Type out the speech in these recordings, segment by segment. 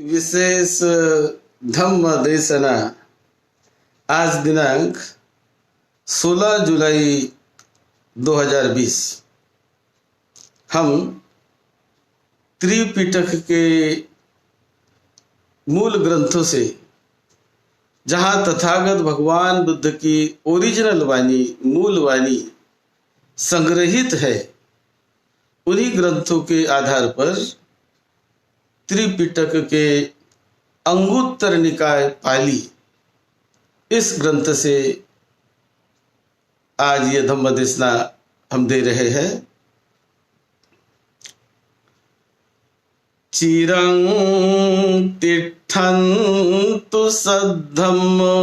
विशेष धम्म देशना आज दिनांक 16 जुलाई 2020 हम त्रिपिटक के मूल ग्रंथों से जहाँ तथागत भगवान बुद्ध की ओरिजिनल वाणी मूल वाणी संग्रहित है, उन्हीं ग्रंथों के आधार पर त्रिपिटक के अंगुत्तर निकाय पाली इस ग्रंथ से आज ये धम्मदेशना हम दे रहे हैं। चिरं तिष्ठन्तु सद्धम्मो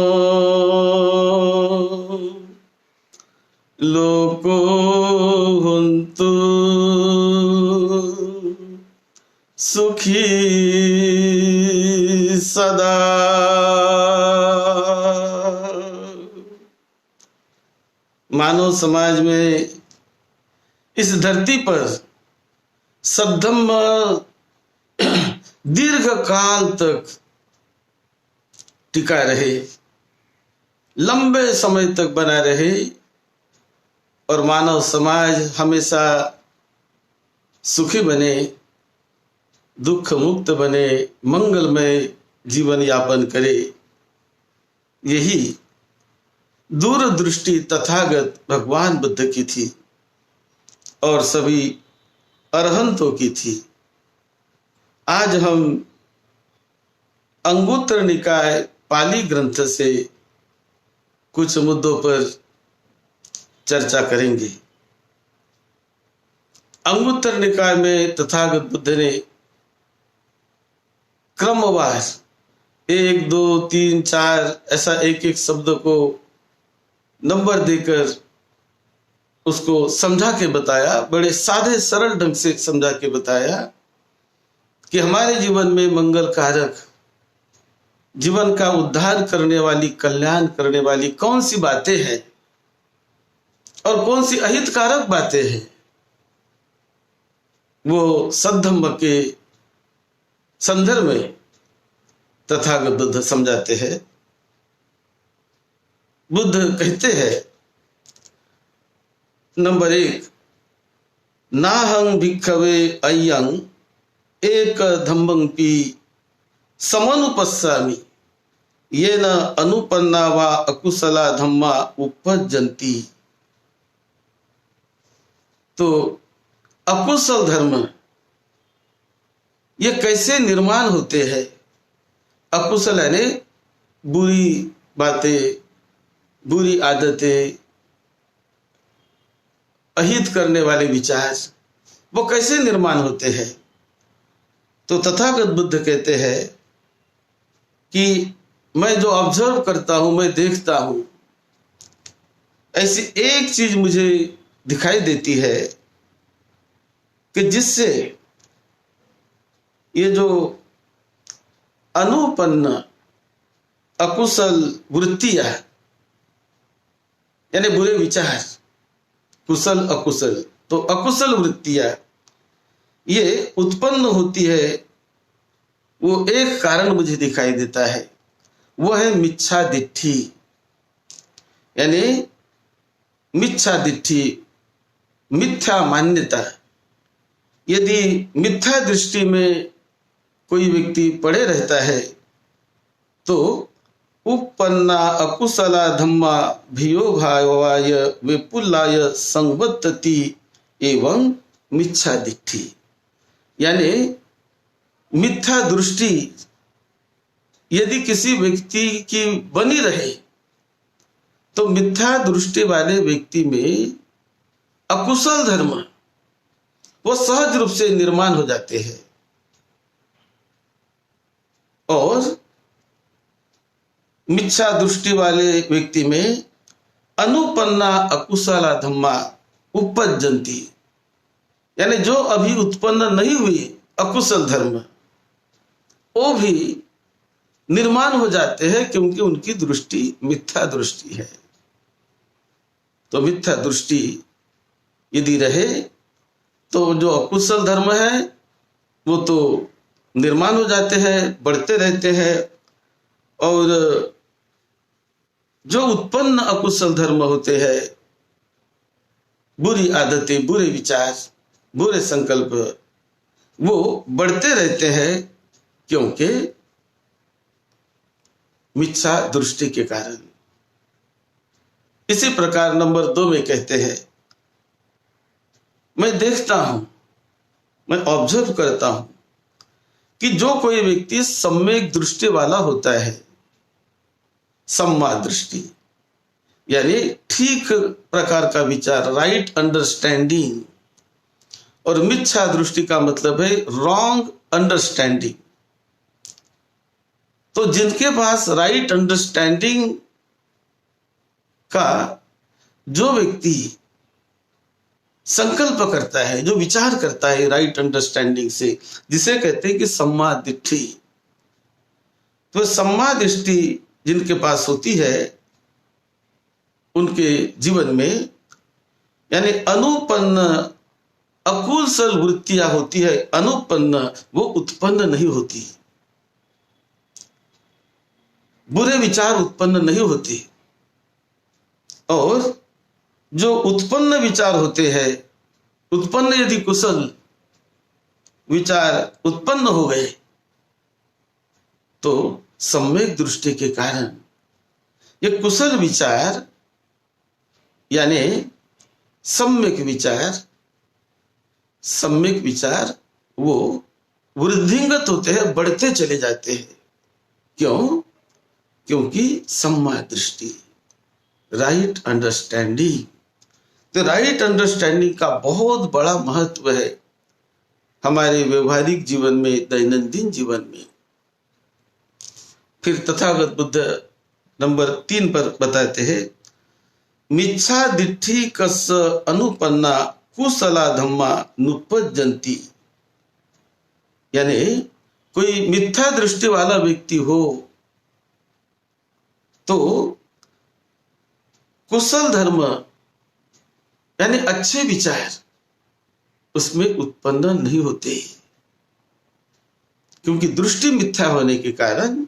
लोको हुन्तु सुखी सदा। मानव समाज में इस धरती पर सद्धम्म दीर्घ काल तक टिका रहे, लंबे समय तक बना रहे और मानव समाज हमेशा सुखी बने, दुख मुक्त बने, मंगलमय जीवन यापन करे। यही दूरदृष्टि तथागत भगवान बुद्ध की थी और सभी अरहंतों की थी। आज हम अंगुत्तर निकाय पाली ग्रंथ से कुछ मुद्दों पर चर्चा करेंगे। अंगुत्तर निकाय में तथागत बुद्ध ने क्रमवार 1, 2, 3, 4 ऐसा एक एक शब्द को नंबर देकर उसको समझा के बताया, बड़े सादे सरल ढंग से समझा के बताया कि हमारे जीवन में मंगल कारक, जीवन का उद्धार करने वाली, कल्याण करने वाली कौन सी बातें हैं और कौन सी अहितकारक बातें हैं, वो सद्धम्म के संदर्भ में तथागत बुद्ध समझाते हैं। बुद्ध कहते हैं, नंबर 1, नाहं भिक्खवे अय्यं एक धम्मं पी समनुपस्सामि येन अनुपन्ना वा अकुशला धम्मा उपज्जन्ति। तो अकुशल धर्म ये कैसे निर्माण होते हैं? अकुशल यानी बुरी बातें, बुरी आदतें, अहित करने वाले विचार, वो कैसे निर्माण होते हैं? तो तथागत बुद्ध कहते हैं कि मैं जो ऑब्जर्व करता हूं, मैं देखता हूं, ऐसी एक चीज मुझे दिखाई देती है कि जिससे ये जो अनुपन्न अकुशल वृत्तियां यानी बुरे विचार, कुशल अकुशल, तो अकुशल वृत्तियां ये उत्पन्न होती है, वो एक कारण मुझे दिखाई देता है, वो है मिच्छा दिट्ठी। यानी मिच्छा दिट्ठी, मिथ्या मान्यता। यदि मिथ्या दृष्टि में कोई व्यक्ति पड़े रहता है तो उपन्ना अकुशला धम्मा भियोगाय विपुलाय संवत्तति एवं मिथ्या दिट्ठी। यानी मिथ्या दृष्टि यदि किसी व्यक्ति की बनी रहे तो मिथ्या दृष्टि वाले व्यक्ति में अकुशल धर्म वो सहज रूप से निर्माण हो जाते हैं और मिथ्या दृष्टि वाले व्यक्ति में अनुपन्ना अकुशला धम्मा उपज्जन्ति। यानी जो अभी उत्पन्न नहीं हुई अकुशल धर्म वो भी निर्माण हो जाते हैं, क्योंकि उनकी दृष्टि मिथ्या दृष्टि है। तो मिथ्या दृष्टि यदि रहे तो जो अकुशल धर्म है वो तो निर्माण हो जाते हैं, बढ़ते रहते हैं, और जो उत्पन्न अकुशल धर्म होते हैं, बुरी आदतें, बुरे विचार, बुरे संकल्प, वो बढ़ते रहते हैं, क्योंकि मिथ्या दृष्टि के कारण। इसी प्रकार नंबर 2 में कहते हैं, मैं देखता हूं, मैं ऑब्जर्व करता हूं कि जो कोई व्यक्ति सम्यक दृष्टि वाला होता है, सम्मा दृष्टि यानी ठीक प्रकार का विचार, राइट अंडरस्टैंडिंग, और मिथ्या दृष्टि का मतलब है रॉन्ग अंडरस्टैंडिंग। तो जिनके पास राइट अंडरस्टैंडिंग का जो व्यक्ति संकल्प करता है, जो विचार करता है राइट अंडरस्टैंडिंग से, जिसे कहते हैं कि सम्मा दृष्टि। तो सम्मा दृष्टि जिनके पास होती है, उनके जीवन में यानी अनुपन्न अकुशल वृत्तियां होती है, अनुपन्न, वो उत्पन्न नहीं होती, बुरे विचार उत्पन्न नहीं होते। और जो उत्पन्न विचार होते हैं, उत्पन्न यदि कुशल विचार उत्पन्न हो गए, तो सम्यक दृष्टि के कारण ये कुशल विचार यानी सम्यक विचार वो वृद्धिंगत होते हैं, बढ़ते चले जाते हैं। क्यों? क्योंकि सम्मा दृष्टि, राइट अंडरस्टैंडिंग। तो राइट अंडरस्टैंडिंग का बहुत बड़ा महत्व है हमारे व्यवहारिक जीवन में, दैनंदिन जीवन में। फिर तथागत बुद्ध नंबर 3 पर बताते हैं, मिथ्या दिट्ठी कस अनुपन्ना कुशला धम्मा नुपज्जन्ति। यानी कोई मिथ्या दृष्टि वाला व्यक्ति हो तो कुशल धर्म यानी अच्छे विचार उसमें उत्पन्न नहीं होते, क्योंकि दृष्टि मिथ्या होने के कारण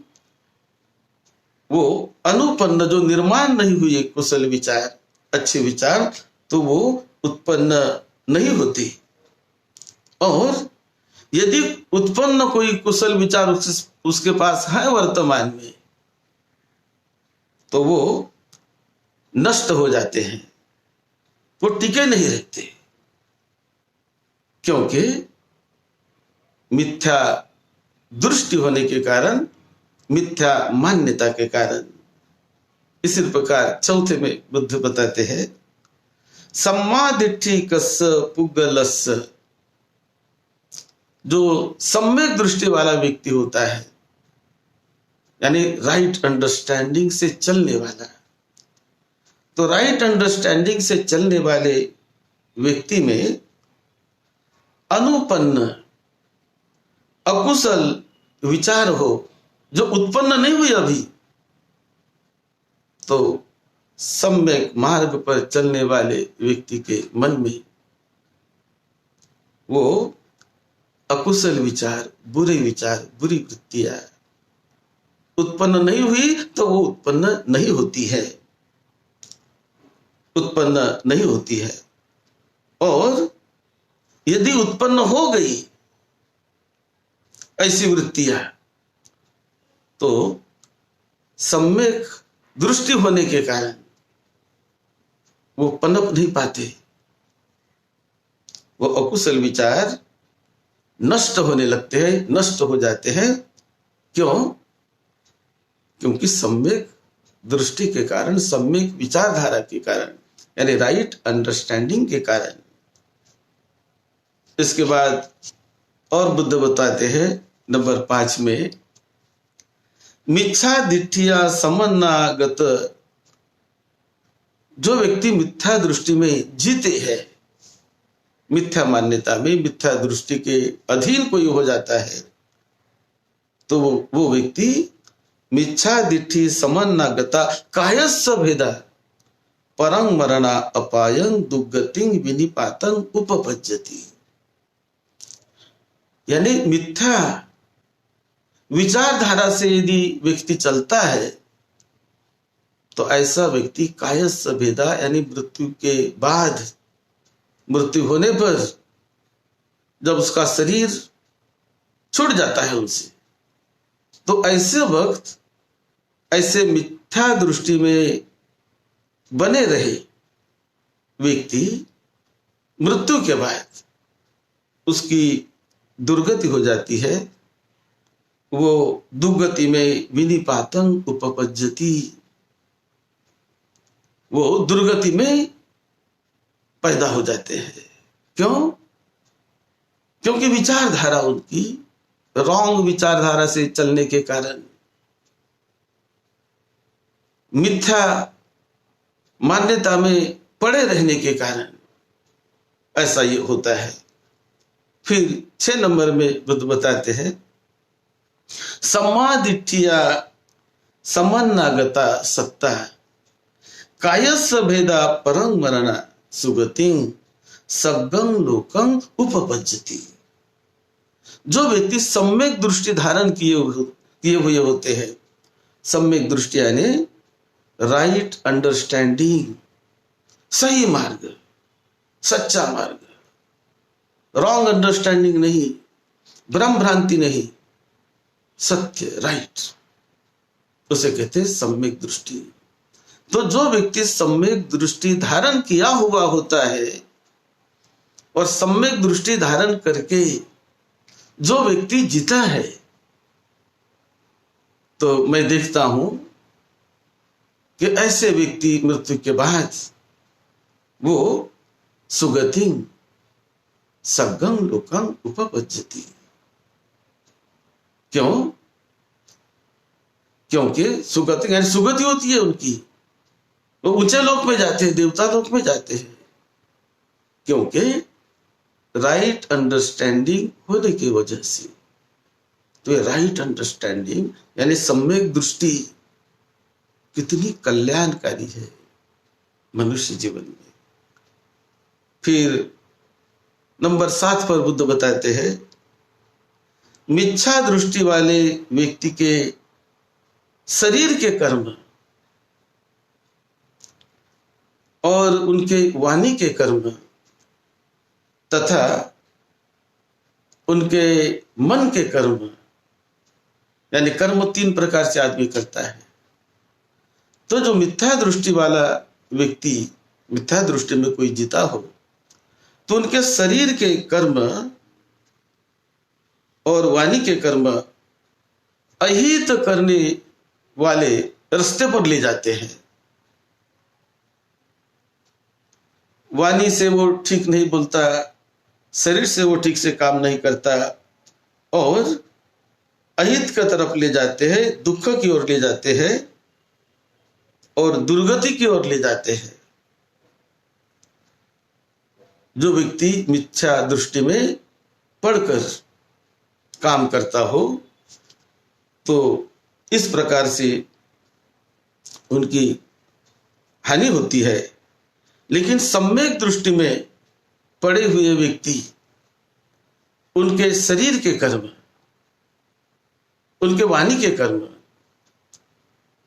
वो अनुपन्न, जो निर्माण नहीं हुए कुशल विचार, अच्छे विचार, तो वो उत्पन्न नहीं होते। और यदि उत्पन्न कोई कुशल विचार उसके पास है वर्तमान में, तो वो नष्ट हो जाते हैं, वो टिके नहीं रहते, क्योंकि मिथ्या दृष्टि होने के कारण, मिथ्या मान्यता के कारण। इसी प्रकार चौथे में बुद्ध बताते हैं, सम्मा दिट्ठी कस पुगलस। जो सम्यक दृष्टि वाला व्यक्ति होता है, यानी राइट अंडरस्टैंडिंग से चलने वाला, तो राइट अंडरस्टैंडिंग से चलने वाले व्यक्ति में अनुपन्न अकुशल विचार हो, जो उत्पन्न नहीं हुई अभी, तो सम्यक मार्ग पर चलने वाले व्यक्ति के मन में वो अकुशल विचार, बुरे विचार, बुरी वृत्तियां उत्पन्न नहीं हुई, तो वो उत्पन्न नहीं होती है, उत्पन्न नहीं होती है। और यदि उत्पन्न हो गई ऐसी वृत्तियां, तो सम्यक दृष्टि होने के कारण वो पनप नहीं पाते, वो अकुशल विचार नष्ट होने लगते हैं, नष्ट हो जाते हैं। क्यों? क्योंकि सम्यक दृष्टि के कारण, सम्यक विचारधारा के कारण, यानी राइट अंडरस्टैंडिंग के कारण। इसके बाद और बुद्ध बताते हैं नंबर 5 में, मिथ्या दिट्ठिया समन्नागत। जो व्यक्ति मिथ्या दृष्टि में जीते हैं, मिथ्या मान्यता में, मिथ्या दृष्टि के अधीन कोई हो जाता है, तो वो व्यक्ति मिथ्या दिट्ठि समन्नागता कायस्स भेदा परं मरणा अपायं दुर्गतिं विनिपातं उपपज्यति। यानी मिथ्या विचारधारा से यदि व्यक्ति चलता है तो ऐसा व्यक्ति कायस्थ भेदा यानी मृत्यु के बाद, मृत्यु होने पर जब उसका शरीर छूट जाता है उनसे, तो ऐसे वक्त ऐसे मिथ्या दृष्टि में बने रहे व्यक्ति मृत्यु के बाद उसकी दुर्गति हो जाती है। वो दुर्गति में विनिपातं उपपज्यति, वो दुर्गति में पैदा हो जाते हैं। क्यों? क्योंकि विचारधारा उनकी रॉन्ग विचारधारा से चलने के कारण, मिथ्या मान्यता में पड़े रहने के कारण ऐसा ये होता है। फिर 6 नंबर में बुद्ध बताते हैं, सम्मादिठ्ठिया समन्नागता सत्ता कायस्स भेदा परं मरणा सुगतिं सग्गं लोकं उपपज्यति। जो व्यक्ति सम्यक दृष्टि धारण किए हुए होते हैं, सम्यक दृष्टि यानी राइट अंडरस्टैंडिंग, सही मार्ग, सच्चा मार्ग, रॉन्ग अंडरस्टैंडिंग नहीं, भ्रम भ्रांति नहीं, सत्य, राइट, उसे कहते हैं सम्यक दृष्टि। तो जो व्यक्ति सम्यक दृष्टि धारण किया हुआ होता है और सम्यक दृष्टि धारण करके जो व्यक्ति जीता है, तो मैं देखता हूं कि ऐसे व्यक्ति मृत्यु के बाद वो सुगतिं सग्गं लोकं उपपज्यति। क्यों? क्योंकि सुगति यानी सुगति होती है उनकी, वो ऊंचे लोक में जाते हैं, देवता लोक में जाते हैं, क्योंकि राइट अंडरस्टैंडिंग होने की वजह से। तो ये राइट अंडरस्टैंडिंग यानी सम्यक दृष्टि कितनी कल्याणकारी है मनुष्य जीवन में। फिर नंबर 7 पर बुद्ध बताते हैं, मिथ्या दृष्टि वाले व्यक्ति के शरीर के कर्म और उनके वाणी के कर्म तथा उनके मन के कर्म, यानी कर्म 3 प्रकार से आदमी करता है। तो जो मिथ्या दृष्टि वाला व्यक्ति, मिथ्या दृष्टि में कोई जीता हो, तो उनके शरीर के कर्म और वाणी के कर्म अहित करने वाले रास्ते पर ले जाते हैं। वाणी से वो ठीक नहीं बोलता, शरीर से वो ठीक से काम नहीं करता और अहित की तरफ ले जाते हैं, दुख की ओर ले जाते हैं और दुर्गति की ओर ले जाते हैं। जो व्यक्ति मिथ्या दृष्टि में पढ़कर काम करता हो, तो इस प्रकार से उनकी हानि होती है। लेकिन सम्यक दृष्टि में पड़े हुए व्यक्ति, उनके शरीर के कर्म, उनके वाणी के कर्म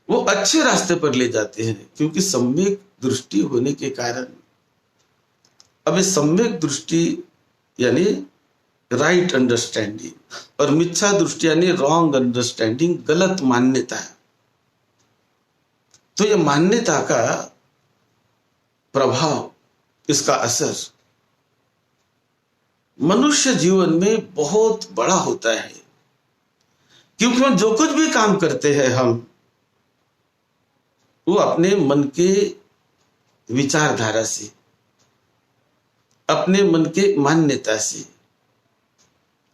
वो अच्छे रास्ते पर ले जाते हैं, क्योंकि सम्यक दृष्टि होने के कारण। अब सम्यक दृष्टि यानी राइट अंडरस्टैंडिंग और मिथ्या दृष्टि यानी रॉन्ग अंडरस्टैंडिंग, गलत मान्यता। तो ये मान्यता का प्रभाव, इसका असर मनुष्य जीवन में बहुत बड़ा होता है। क्योंकि हम जो कुछ भी काम करते हैं, हम वो अपने मन के विचारधारा से, अपने मन के मान्यता से,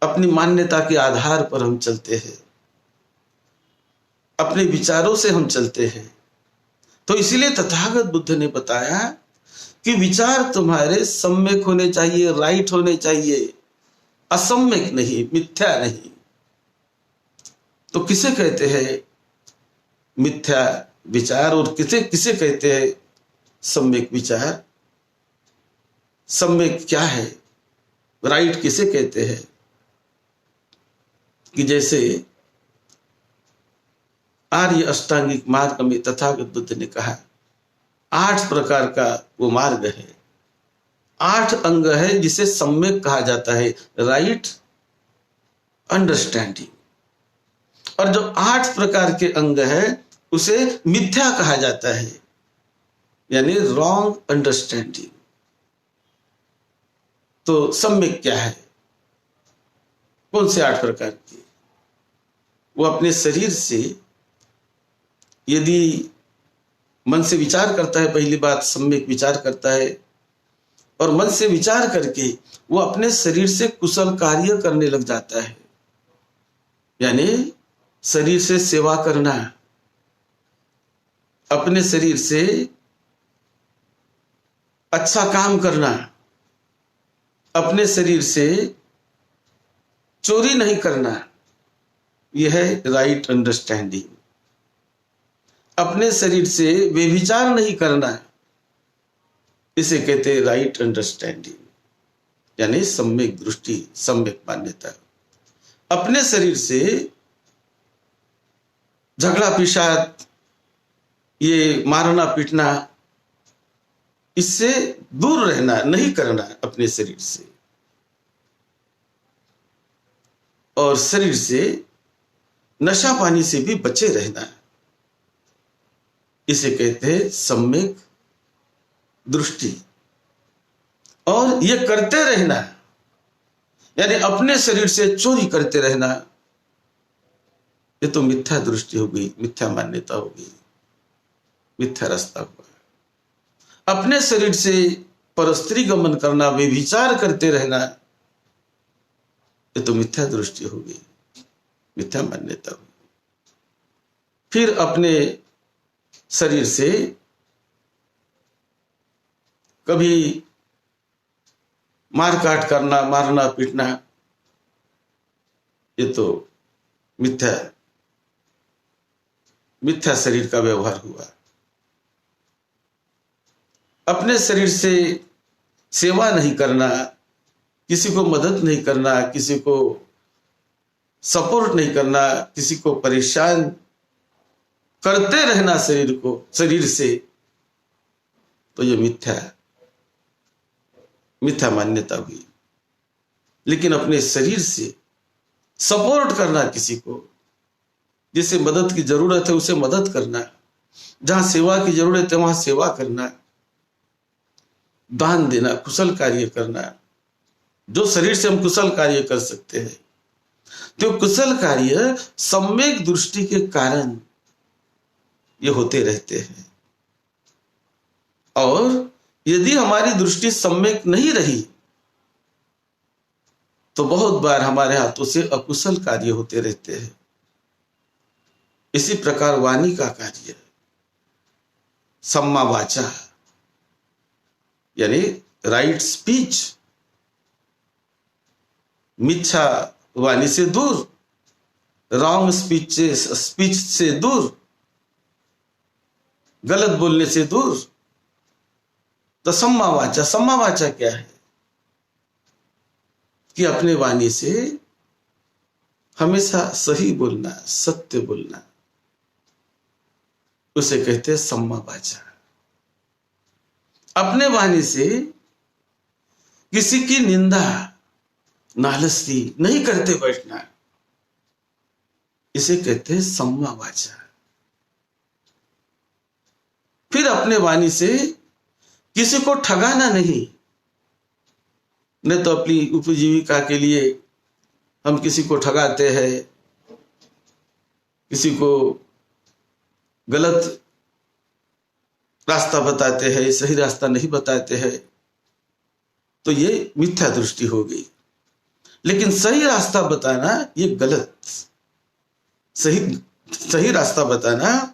अपनी मान्यता के आधार पर हम चलते हैं, अपने विचारों से हम चलते हैं। तो इसीलिए तथागत बुद्ध ने बताया कि विचार तुम्हारे सम्यक होने चाहिए, राइट होने चाहिए, असम्यक नहीं, मिथ्या नहीं। तो किसे कहते हैं मिथ्या विचार और किसे कहते हैं सम्यक विचार? सम्यक क्या है, राइट किसे कहते हैं? कि जैसे आर्य अष्टांगिक मार्ग में तथागत बुद्ध ने कहा 8 प्रकार का वो मार्ग है, 8 अंग है जिसे सम्यक कहा जाता है, राइट अंडरस्टैंडिंग। और जो 8 प्रकार के अंग है उसे मिथ्या कहा जाता है, यानी रॉन्ग अंडरस्टैंडिंग। तो सम्यक क्या है? कौन से 8 प्रकार के? वो अपने शरीर से यदि मन से विचार करता है, पहली बात सम्यक विचार करता है, और मन से विचार करके वो अपने शरीर से कुशल कार्य करने लग जाता है, यानी शरीर से सेवा करना, अपने शरीर से अच्छा काम करना, अपने शरीर से चोरी नहीं करना, यह है राइट अंडरस्टैंडिंग। अपने शरीर से व्यभिचार नहीं करना, इसे कहते हैं राइट अंडरस्टैंडिंग, यानी सम्यक दृष्टि, सम्यक मान्यता। अपने शरीर से झगड़ा पिसाद, ये मारना पीटना, इससे दूर रहना, नहीं करना अपने शरीर से। और शरीर से नशा पानी से भी बचे रहना, इसे कहते हैं सम्यक दृष्टि। और ये करते रहना, यानी अपने शरीर से चोरी करते रहना, ये तो मिथ्या दृष्टि हो गई, मिथ्या मान्यता हो गई, मिथ्या रास्ता हुआ। अपने शरीर से परस्त्री गमन करना, व्यभिचार करते रहना, ये तो मिथ्या दृष्टि हो गई, मिथ्या मान्यता हुई। फिर अपने शरीर से कभी मारकाट करना, मारना पीटना, ये तो मिथ्या शरीर का व्यवहार हुआ। अपने शरीर से सेवा नहीं करना, किसी को मदद नहीं करना, किसी को सपोर्ट नहीं करना, किसी को परेशान करते रहना शरीर से, तो ये मिथ्या मान्यता हुई। लेकिन अपने शरीर से सपोर्ट करना, किसी को जिसे मदद की जरूरत है उसे मदद करना, जहां सेवा की जरूरत है वहां सेवा करना, दान देना, कुशल कार्य करना, जो शरीर से हम कुशल कार्य कर सकते हैं, तो कुशल कार्य सम्यक दृष्टि के कारण ये होते रहते हैं। और यदि हमारी दृष्टि सम्यक नहीं रही तो बहुत बार हमारे हाथों से अकुशल कार्य होते रहते हैं। इसी प्रकार वाणी का कार्य, सम्मा वाचा, यानी राइट स्पीच, मिथ्या वाणी से दूर, रॉन्ग स्पीच से दूर, गलत बोलने से दूर। तो सम्मा वाचा क्या है? कि अपने वाणी से हमेशा सही बोलना, सत्य बोलना, उसे कहते हैं सम्मा वाचा। अपने वाणी से किसी की निंदा, नालस्ती नहीं करते बैठना, इसे कहते हैं सम्मा वाचा। फिर अपने वाणी से किसी को ठगाना नहीं तो अपनी उपजीविका के लिए हम किसी को ठगाते हैं, किसी को गलत रास्ता बताते हैं, सही रास्ता नहीं बताते हैं, तो ये मिथ्या दृष्टि हो गई। लेकिन सही रास्ता बताना ये गलत, सही रास्ता बताना,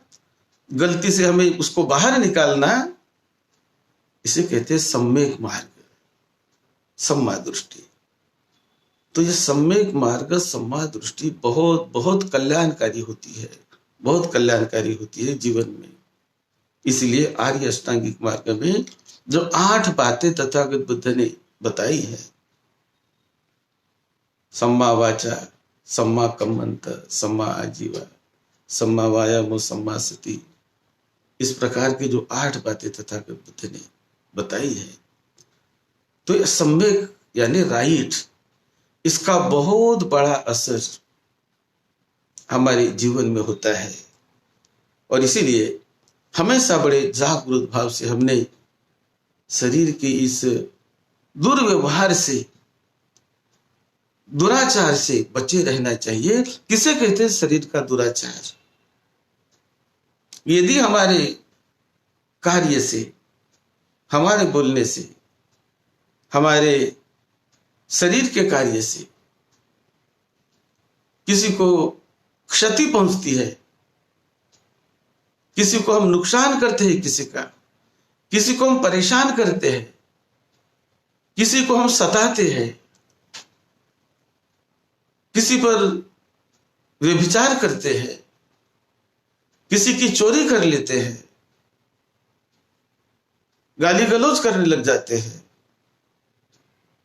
गलती से हमें उसको बाहर निकालना, इसे कहते हैं सम्यक मार्ग, सम्मा दृष्टि। तो ये सम्यक मार्ग, सम्मा दृष्टि बहुत बहुत कल्याणकारी होती है, बहुत कल्याणकारी होती है जीवन में। इसलिए आर्य अष्टांगिक मार्ग में जो 8 बातें तथागत बुद्ध ने बताई है, सम्मा वाचा, सम्मा कम्मंत, सम्मा आजीवा, सम्मा वायामो सम्मा सति, इस प्रकार की जो 8 बातें तथागत बुद्ध ने बताई है। तो ये सम्यक यानी राइट, इसका बहुत बड़ा असर हमारे जीवन में होता है। और इसीलिए हमेशा बड़े जागरूक भाव से हमने शरीर के इस दुर्व्यवहार से, दुराचार से बचे रहना चाहिए। किसे कहते हैं शरीर का दुराचार? यदि हमारे कार्य से, हमारे बोलने से, हमारे शरीर के कार्य से किसी को क्षति पहुंचती है, किसी को हम नुकसान करते हैं, किसी को हम परेशान करते हैं, किसी को हम सताते हैं, किसी पर व्यभिचार करते हैं, किसी की चोरी कर लेते हैं, गाली गलौज करने लग जाते हैं,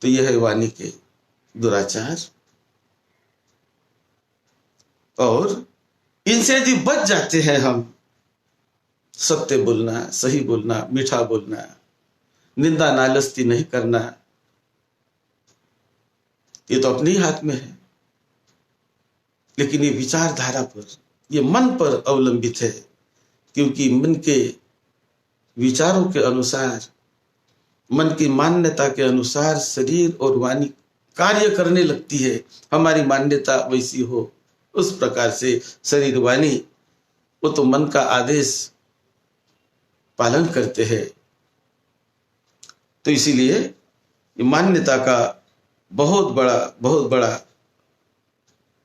तो यह है वाणी के दुराचार। और इनसे यदि बच जाते हैं हम, सत्य बोलना, सही बोलना, मीठा बोलना, निंदा नालस्ती नहीं करना, ये तो अपने ही हाथ में है। लेकिन ये विचारधारा पर, ये मन पर अवलंबित है, क्योंकि मन के विचारों के अनुसार, मन की मान्यता के अनुसार शरीर और वाणी कार्य करने लगती है। हमारी मान्यता वैसी हो, उस प्रकार से शरीर वाणी, वो तो मन का आदेश पालन करते हैं। तो इसीलिए मान्यता का बहुत बड़ा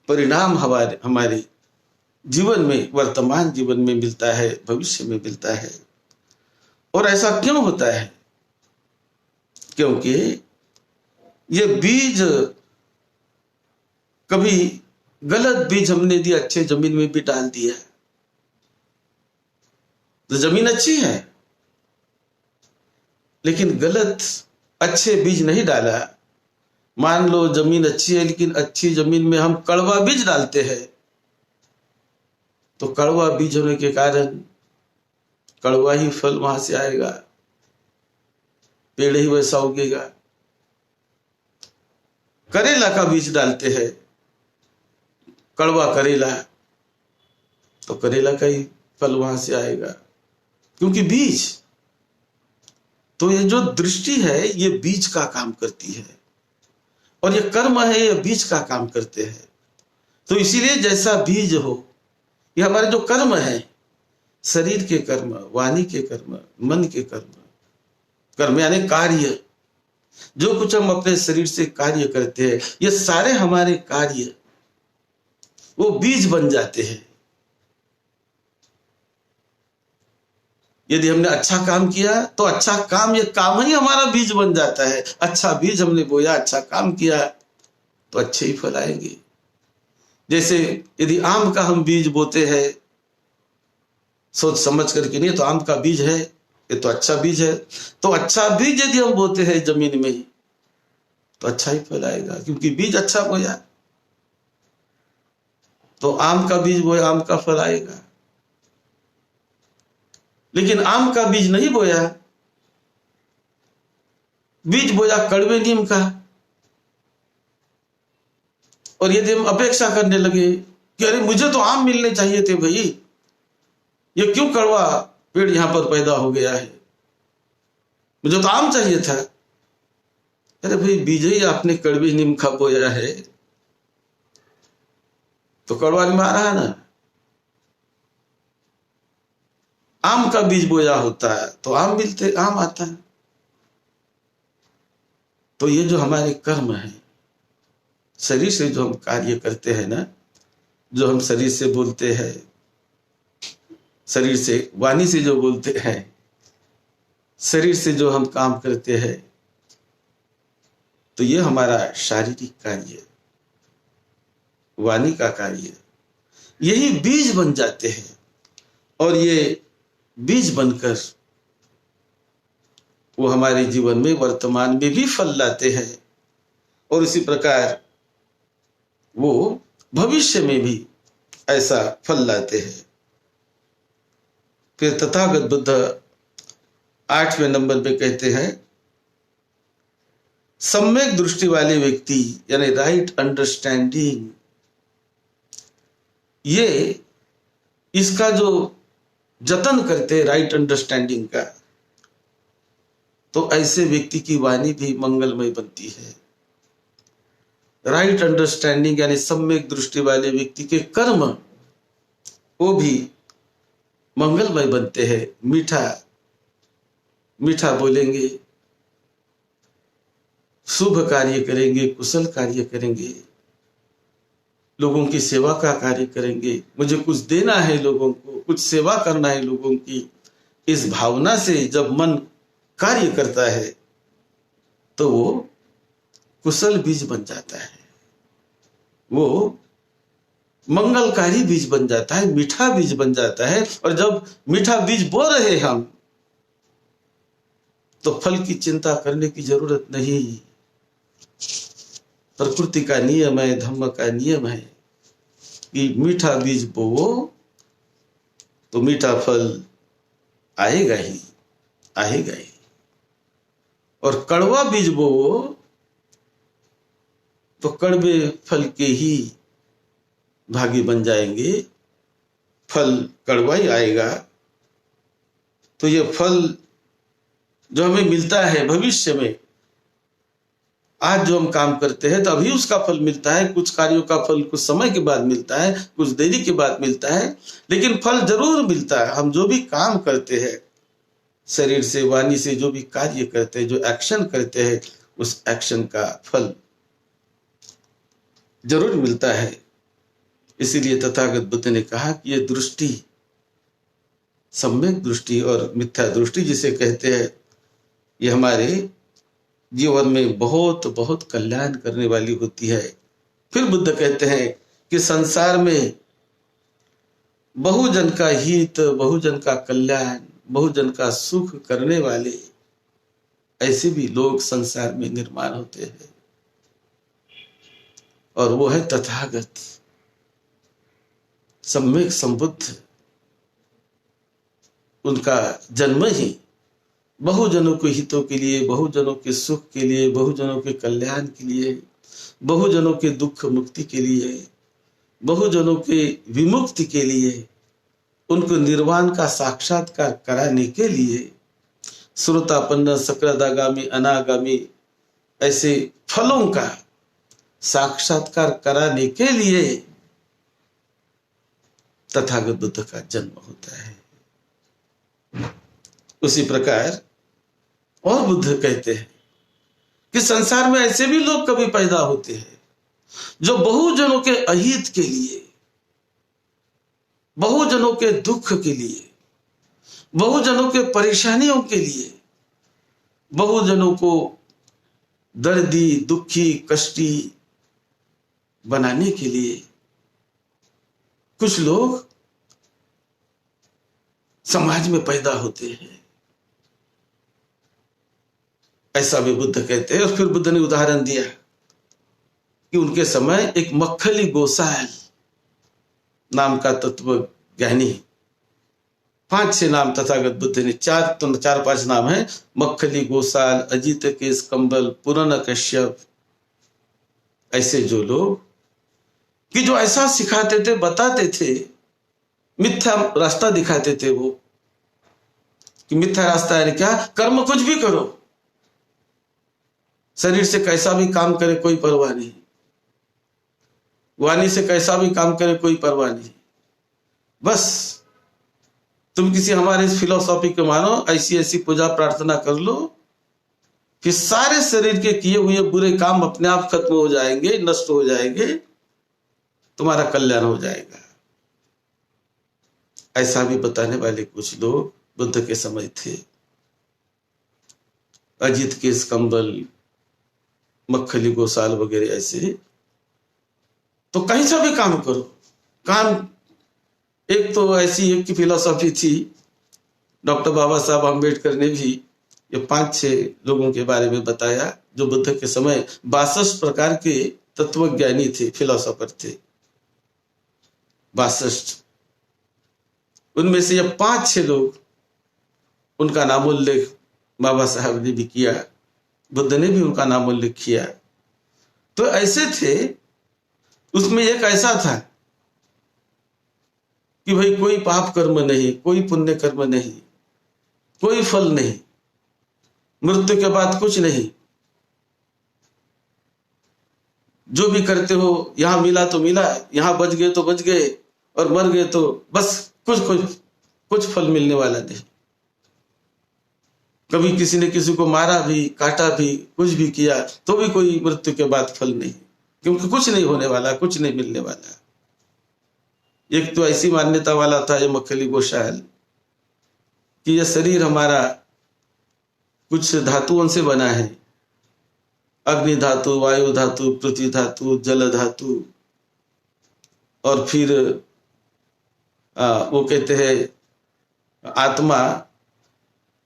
परिणाम हमारे जीवन में, वर्तमान जीवन में मिलता है, भविष्य में मिलता है। और ऐसा क्यों होता है? क्योंकि ये बीज, कभी गलत बीज हमने दिया, अच्छे जमीन में भी डाल दिया, तो जमीन अच्छी है, लेकिन गलत अच्छे बीज नहीं डाला। मान लो जमीन अच्छी है, लेकिन अच्छी जमीन में हम कड़वा बीज डालते हैं, तो कड़वा बीज होने के कारण कड़वा ही फल वहां से आएगा, पेड़ ही वैसा उगेगा। करेला का बीज डालते हैं, कड़वा करेला, तो करेला का ही फल वहां से आएगा, क्योंकि बीज। तो ये जो दृष्टि है, ये बीज का काम करती है, और ये कर्म है, ये बीज का काम करते हैं। तो इसीलिए जैसा बीज हो, ये हमारे जो कर्म है, शरीर के कर्म, वाणी के कर्म, मन के कर्म यानी कार्य, जो कुछ हम अपने शरीर से कार्य करते हैं, ये सारे हमारे कार्य वो बीज बन जाते हैं। यदि हमने अच्छा काम किया, तो अच्छा काम, ये काम ही हमारा बीज बन जाता है। अच्छा बीज हमने बोया, अच्छा काम किया, तो अच्छे ही फल आएंगे। जैसे यदि आम का हम बीज बोते हैं, सोच समझ करके, नहीं तो आम का बीज है, ये तो अच्छा बीज है, तो अच्छा बीज यदि हम बोते हैं जमीन में, तो अच्छा ही फल आएगा, क्योंकि बीज अच्छा बोया। तो आम का बीज बोया, आम का फल आएगा। लेकिन आम का बीज नहीं बोया, बीज बोया कड़वे नीम का, और यदि हम अपेक्षा करने लगे कि अरे मुझे तो आम मिलने चाहिए थे भाई, ये क्यों कड़वा पेड़ यहां पर पैदा हो गया है, मुझे तो आम चाहिए था। अरे भाई, बीज ही आपने कड़वे नीम का बोया है, तो कड़वा नीम आ रहा है ना। आम का बीज बोया होता है तो आम आता है। तो ये जो हमारे कर्म है, शरीर से जो हम कार्य करते हैं ना, जो हम शरीर से बोलते हैं, शरीर से वाणी से जो बोलते हैं, शरीर से जो हम काम करते हैं, तो ये हमारा शारीरिक कार्य, वाणी का कार्य, यही बीज बन जाते हैं। और ये बीज बनकर वो हमारे जीवन में वर्तमान में भी फल लाते हैं, और इसी प्रकार वो भविष्य में भी ऐसा फल लाते हैं। फिर तथागत बुद्ध 8वें नंबर पे कहते हैं, सम्यक दृष्टि वाले व्यक्ति यानी राइट अंडरस्टैंडिंग, ये इसका जो जतन करते हैं राइट अंडरस्टैंडिंग का, तो ऐसे व्यक्ति की वाणी भी मंगलमय बनती है। राइट अंडरस्टैंडिंग यानी सम्यक दृष्टि वाले व्यक्ति के कर्म वो भी मंगलमय बनते हैं। मीठा मीठा बोलेंगे, शुभ कार्य करेंगे, कुशल कार्य करेंगे, लोगों की सेवा का कार्य करेंगे, मुझे कुछ देना है लोगों को, कुछ सेवा करना है लोगों की, इस भावना से जब मन कार्य करता है तो वो कुशल बीज बन जाता है, वो मंगलकारी बीज बन जाता है, मीठा बीज बन जाता है। और जब मीठा बीज बो रहे हम, तो फल की चिंता करने की जरूरत नहीं। प्रकृति का नियम है, धर्म का नियम है कि मीठा बीज बोवो तो मीठा फल आएगा ही, आएगा ही। और कड़वा बीज बोवो तो कड़वे फल के ही भागी बन जाएंगे, फल कड़वा ही आएगा। तो ये फल जो हमें मिलता है भविष्य में, आज जो हम काम करते हैं तो अभी उसका फल मिलता है, कुछ कार्यों का फल कुछ समय के बाद मिलता है, कुछ देरी के बाद मिलता है, लेकिन फल जरूर मिलता है। हम जो भी काम करते हैं, शरीर से वाणी से जो भी कार्य करते हैं, जो एक्शन करते हैं, उस एक्शन का फल जरूर मिलता है। इसीलिए तथागत बुद्ध ने कहा कि ये दृष्टि, सम्यक दृष्टि और मिथ्या दृष्टि जिसे कहते हैं, ये हमारे जीवन में बहुत बहुत कल्याण करने वाली होती है। फिर बुद्ध कहते हैं कि संसार में बहुजन का हित, बहुजन का कल्याण, बहुजन का सुख करने वाले ऐसे भी लोग संसार में निर्माण होते हैं, और वो है तथागत, सम्यक संबुद्ध। उनका जन्म ही बहुजनों के हितों के लिए, बहुजनों के सुख के लिए, बहुजनों के कल्याण के लिए, बहुजनों के दुख मुक्ति के लिए, बहुजनों के विमुक्ति के लिए, उनको निर्वाण का साक्षात्कार कराने के लिए, श्रोतापन्न, सकृदागामी, अनागामी ऐसे फलों का साक्षात्कार कराने के लिए तथागत बुद्ध का जन्म होता है। उसी प्रकार और बुद्ध कहते हैं कि संसार में ऐसे भी लोग कभी पैदा होते हैं जो बहुजनों के अहित के लिए, बहुजनों के दुख के लिए, बहुजनों के परेशानियों के लिए, बहुजनों को दर्दी, दुखी, कष्टी बनाने के लिए कुछ लोग समाज में पैदा होते हैं। ऐसा भी बुद्ध कहते हैं। और फिर बुद्ध ने उदाहरण दिया कि उनके समय एक मक्खली गोसाल नाम का तत्व ज्ञानी, 5-6 नाम तथागत बुद्ध ने, 4-5 नाम है, मक्खली गोसाल, अजित केस कंबल, पुरन कश्यप, ऐसे जो लोग कि जो ऐसा सिखाते थे, बताते थे, मिथ्या रास्ता दिखाते थे, वो कि मिथ्या रास्ता है क्या, कर्म कुछ भी करो, शरीर से कैसा भी काम करे कोई परवाह नहीं, वाणी से कैसा भी काम करे कोई परवाह नहीं, बस तुम किसी हमारे इस फिलोसॉफी को मानो, ऐसी ऐसी पूजा प्रार्थना कर लो, फिर सारे शरीर के किए हुए बुरे काम अपने आप खत्म हो जाएंगे, नष्ट हो जाएंगे, तुम्हारा कल्याण हो जाएगा। ऐसा भी बताने वाले कुछ लोग बुद्ध के समय थे। अजित केस कंबल, मक्खली गोसाल वगैरह ऐसे। तो कहीं सा भी काम करो, काम एक तो ऐसी एक की फिलॉसफी थी, डॉक्टर बाबा साहब अम्बेडकर ने भी ये 5-6 लोगों के बारे में बताया जो बुद्ध के समय 62 प्रकार के तत्वज्ञानी थे, फिलोसोफर थे। 62। उनमें से जब 5-6 लोग, उनका नामोल्लेख बाबा साहब ने भी किया, बुद्ध ने भी उनका नामोल्लेख किया। तो ऐसे थे, उसमें एक ऐसा था कि भाई कोई पाप कर्म नहीं, कोई पुण्य कर्म नहीं, कोई फल नहीं, मृत्यु के बाद कुछ नहीं, जो भी करते हो यहां मिला तो मिला, यहां बच गए तो बच गए, और मर गए तो बस कुछ फल मिलने वाला नहीं। कभी किसी ने किसी को मारा भी, काटा भी, कुछ भी किया तो भी कोई मृत्यु के बाद फल नहीं, क्योंकि कुछ नहीं होने वाला, कुछ नहीं मिलने वाला। एक तो ऐसी मान्यता वाला था ये मक्खली गोसाल कि यह शरीर हमारा कुछ धातुओं से बना है, अग्नि धातु, वायु धातु, पृथ्वी धातु, जल धातु, और फिर वो कहते हैं आत्मा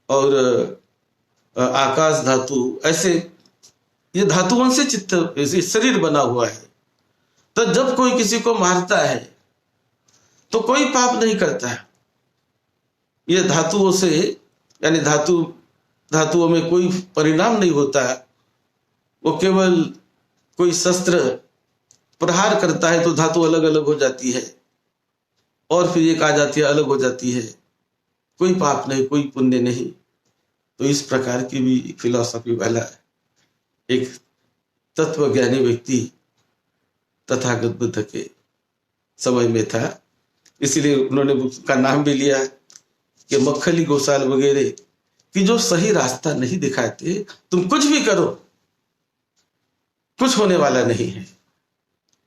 और आकाश धातु, ऐसे ये धातुओं से चित्त शरीर बना हुआ है। तो जब कोई किसी को मारता है तो कोई पाप नहीं करता है। ये धातुओं से, यानी धातुओं में कोई परिणाम नहीं होता। वो केवल कोई शस्त्र प्रहार करता है तो धातु अलग अलग हो जाती है, और फिर एक आ जाती है, अलग हो जाती है। कोई पाप नहीं, कोई पुण्य नहीं। तो इस प्रकार की भी फिलॉसफी वाला एक तत्वज्ञानी व्यक्ति तथागत बुद्ध के समय में था। इसीलिए उन्होंने उसका नाम भी लिया कि मक्खली गोसाल वगैरह, कि जो सही रास्ता नहीं दिखाते, तुम कुछ भी करो कुछ होने वाला नहीं है।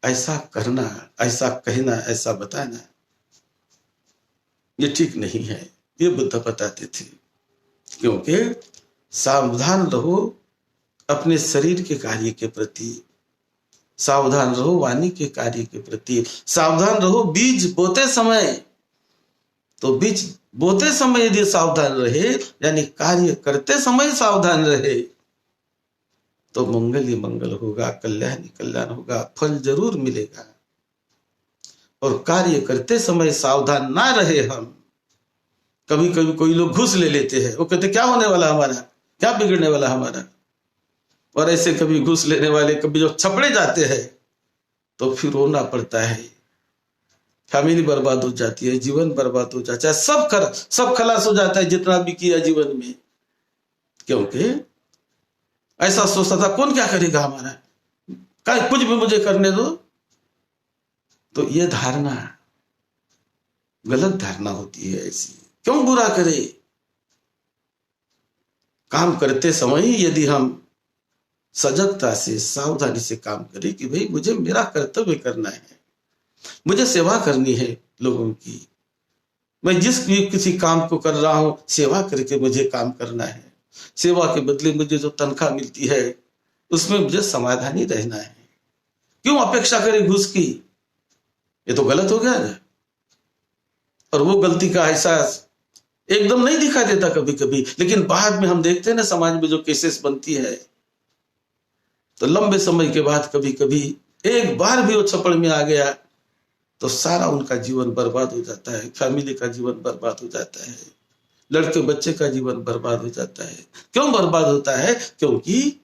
ऐसा करना, ऐसा कहना, ऐसा बताना, ये ठीक नहीं है, ये बुद्ध बताते थे। क्योंकि सावधान रहो अपने शरीर के कार्य के प्रति, सावधान रहो वाणी के कार्य के प्रति, सावधान रहो बीज बोते समय। तो बीज बोते समय यदि सावधान रहे, यानी कार्य करते समय सावधान रहे, तो मंगल ही मंगल होगा, कल्याण ही कल्याण होगा, फल जरूर मिलेगा। और कार्य करते समय सावधान ना रहे हम, कभी कभी कोई लोग घूस ले लेते हैं, वो कहते क्या होने वाला हमारा, क्या बिगड़ने वाला हमारा। और ऐसे कभी घूस लेने वाले कभी जो छपड़े जाते हैं तो फिर रोना पड़ता है, फैमिली बर्बाद हो जाती है, जीवन बर्बाद हो जाता है, सब खलास हो जाता है जितना भी किया जीवन में। क्योंकि ऐसा सोचता था कौन क्या करेगा हमारा, क्या कुछ भी मुझे करने दो। तो ये धारणा गलत धारणा होती है। ऐसी क्यों बुरा करे। काम करते समय ही यदि हम सजगता से, सावधानी से काम करें कि भाई मुझे मेरा कर्तव्य करना है, मुझे सेवा करनी है लोगों की, मैं जिस भी किसी काम को कर रहा हूं सेवा करके मुझे काम करना है, सेवा के बदले मुझे जो तनख्वाह मिलती है उसमें मुझे समाधानी रहना है। क्यों अपेक्षा करें घूस की, ये तो गलत हो गया ना। और वो गलती का एहसास एकदम नहीं दिखा देता कभी कभी, लेकिन बाद में हम देखते हैं ना समाज में जो केसेस बनती है, तो लंबे समय के बाद कभी कभी एक बार भी वो छपड़ में आ गया तो सारा उनका जीवन बर्बाद हो जाता है, फैमिली का जीवन बर्बाद हो जाता है, लड़के बच्चे का जीवन बर्बाद हो जाता है। क्यों बर्बाद होता है? क्योंकि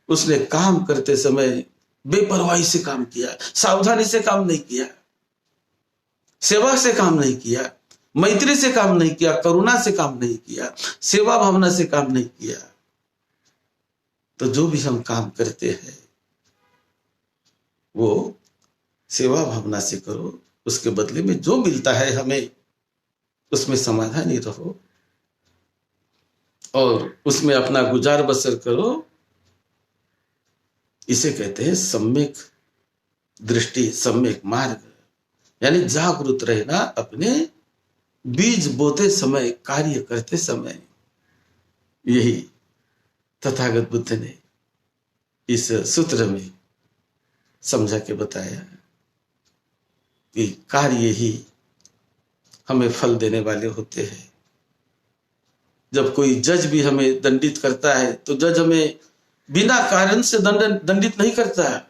उसने काम करते समय बेपरवाही से काम किया, सावधानी से काम नहीं किया, सेवा से काम नहीं किया, मैत्री से काम नहीं किया, करुणा से काम नहीं किया, सेवा भावना से काम नहीं किया। तो जो भी हम काम करते हैं वो सेवा भावना से करो, उसके बदले में जो मिलता है हमें उसमें समाधानी रहो और उसमें अपना गुजार बसर करो। इसे कहते हैं सम्यक दृष्टि, सम्यक मार्ग, यानी जागरूक रहना अपने बीज बोते समय, कार्य करते समय। यही तथागत बुद्ध ने इस सूत्र में समझा के बताया कि कार्य ही हमें फल देने वाले होते हैं। जब कोई जज भी हमें दंडित करता है तो जज हमें बिना कारण से दंडित नहीं करता है,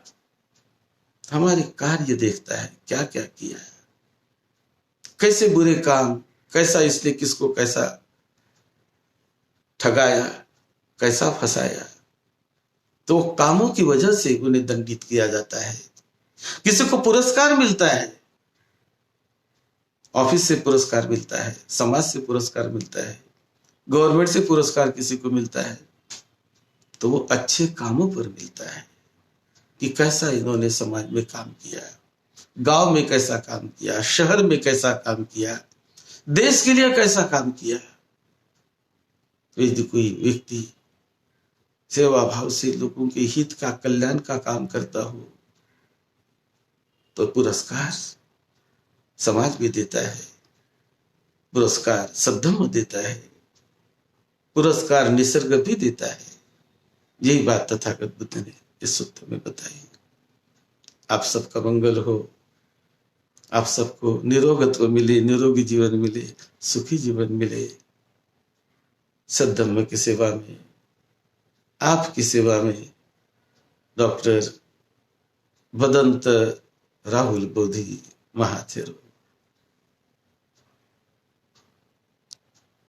हमारे कार्य देखता है, क्या क्या किया है। कैसे बुरे काम, कैसा इसने किसको कैसा ठगाया, कैसा फंसाया, तो कामों की वजह से उन्हें दंडित किया जाता है। किसी को पुरस्कार मिलता है, ऑफिस से पुरस्कार मिलता है, समाज से पुरस्कार मिलता है, गवर्नमेंट से पुरस्कार किसी को मिलता है, तो वो अच्छे कामों पर मिलता है कि कैसा इन्होंने समाज में काम किया, गांव में कैसा काम किया, शहर में कैसा काम किया, देश के लिए कैसा काम किया। यदि कोई व्यक्ति सेवा भाव से लोगों के हित का, कल्याण का काम करता हो, तो पुरस्कार समाज भी देता है, पुरस्कार सद्धर्म देता है, पुरस्कार निसर्ग भी देता है। यही बात तथागत बुद्ध ने इस सूत्र में बताई। आप सबका मंगल हो, आप सबको निरोगत्व मिले, निरोगी जीवन मिले, सुखी जीवन मिले। सद्धर्म की सेवा में, आपकी सेवा में डॉक्टर बदंत राहुल बोधी महाथेरो।